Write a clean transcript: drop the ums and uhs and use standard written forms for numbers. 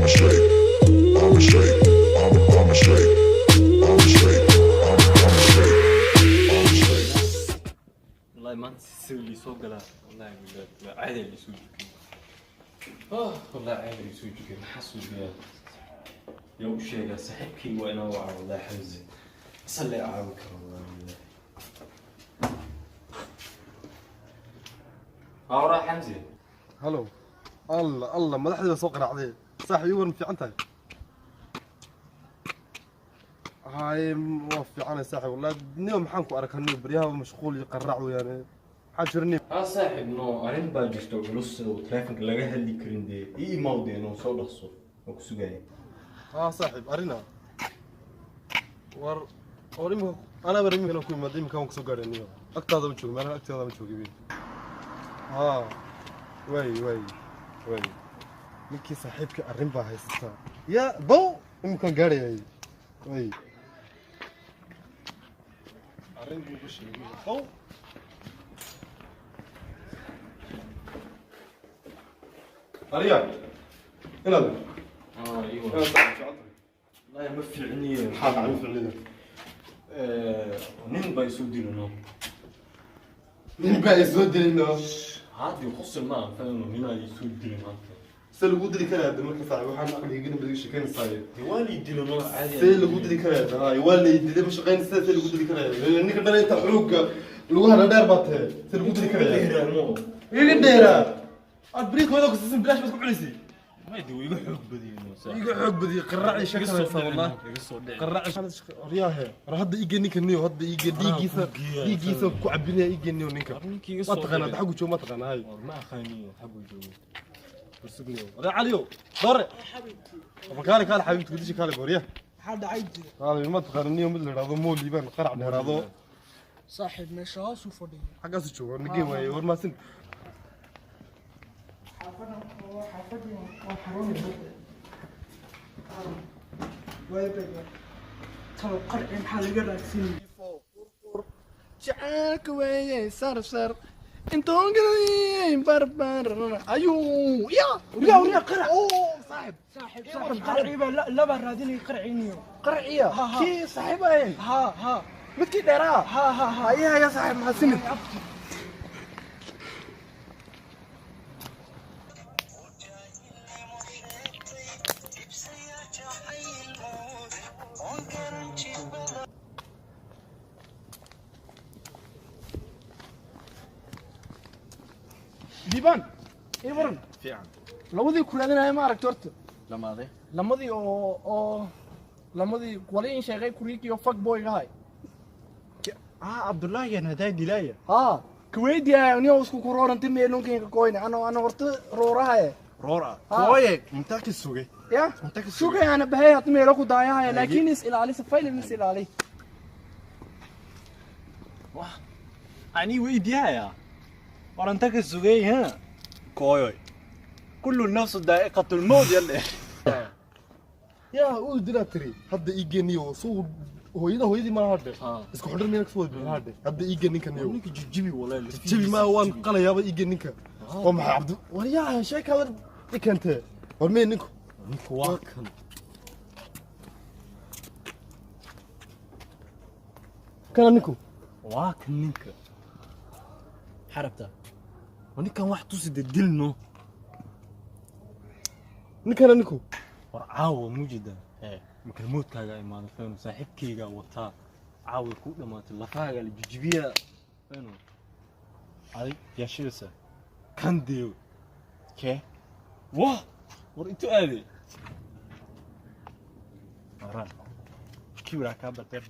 straight. I'm a straight. I'm a straight. I'm a straight. I'm a straight. I'm a straight. والله ما تسوي لي سوق لا والله عادي اللي يسوي والله عادي اللي يسوي كذا حاسس بيا يوم شيء سحبكي وانا وعى والله حزن صلي اعاوك والله هاورا حمزه هلو الله مدحدي سoo qaraacday saaxiib iwan fiican tahay هاي waa fiican saaxiib wallahi niyo maxaan ku arkaa baryaha mashquul iyo qaraac weeyaan xajirni saaxiib no arin baa jirto culus oo telefonka laga heli karin de ii mawdeeno soo dhaqso oo ku sugay saaxiib arina war orimo ana barimi inaan ku imaado imkaan ku soo gaaraniyo agtaada ma joogo meelaha agtaada ma joogo way ninkii saaxiibka arrin baa haysata ya bow imkaan gaarayay way arrin buu ku sheegay bow ariya inaad ايوه والله ما في عني حاط عن فعلنا نين باي سودي له nin baa isoo dilinoo عادي يخص الماء فاهم مين اللي يسودي له se lagu dili karaa marka saaxiib waxaan aqliga badig shaqeynaysaa والي يدي له عادي see lagu dili karaa waa la idilay ma shaqeynaysaa see lagu dili karaa ninka dhalay inta xooga lagu hada dheer baa tahay see lagu dili karaa iga dheeraa aad bariis wada ku siisan bilaash baad ku culisay ما يدوي يحوق بدينه iga xoog badiyo qaraaci shaqeynaysaa wallahi qaraaci riyaahe hadda iga ninka niyo hadda iga dhiigiisa ku cabinaya iga niyo ninka ma taqaanaa xagu jooga ma taqaanaa hay ما اخاني حبوا يجوا برسقني ولا عليو دور مكانك كان حبيبتي قديش كان غوريه حد عيد هذا ما تقارنيه مثل هذا مو اللي يبان قرع من هذا صاحب نشاص وفضي حق شو نجي ويا ور ما سن حافظني وحروني ويبقى ترى قرع محل قرأتين جعلك ويا صار انتوا قريين بربر ايوه يا قرع اوه صاحب قرعيبه لا براديني قرعينيو قرعيه كي صاحبين ها متكي ديرا ها يا صاحب محسن ديبان ايه ورن فعلا لمدي كلادنا ما aragto horta لما lamadii oo lamadii waliin sheegay kuriikii oo fuck boy gahay عبد الله يعني هذا دلايه كويدي اني اسكو كورونتي ميلونكين كوين انا horta roorahay رورا كويك متاكد سوقي يا شو انا بهي ميلو ku daayahay laakiin is ilaali safayl is ilaali اني ويديها ورنتك السوقي ها كويك كل النفس ذائقة الموت يلا يا قول دلاتري هذا يجي نيو سو hooyadii ma hadhe isku xidhan meel ka soo wadbaa hadhe hadda iga ninka niyo ninka jijibi walaa jibi ma waan qalayaaba iga ninka oo maxay abdu wariyaa sheekada dikante war meel ninku waa kan kana ninku waa kan ninka xarabta ninkan wax tusi dilno ninkana ninku war caawa mujida مكلموتكاga imaado fayno saaxiibkayga wata caawi ku dhamaatay lafaaga la jijibiya fayno ay yashirsa kan deeyo ke war intu aade ara kiwra ka batay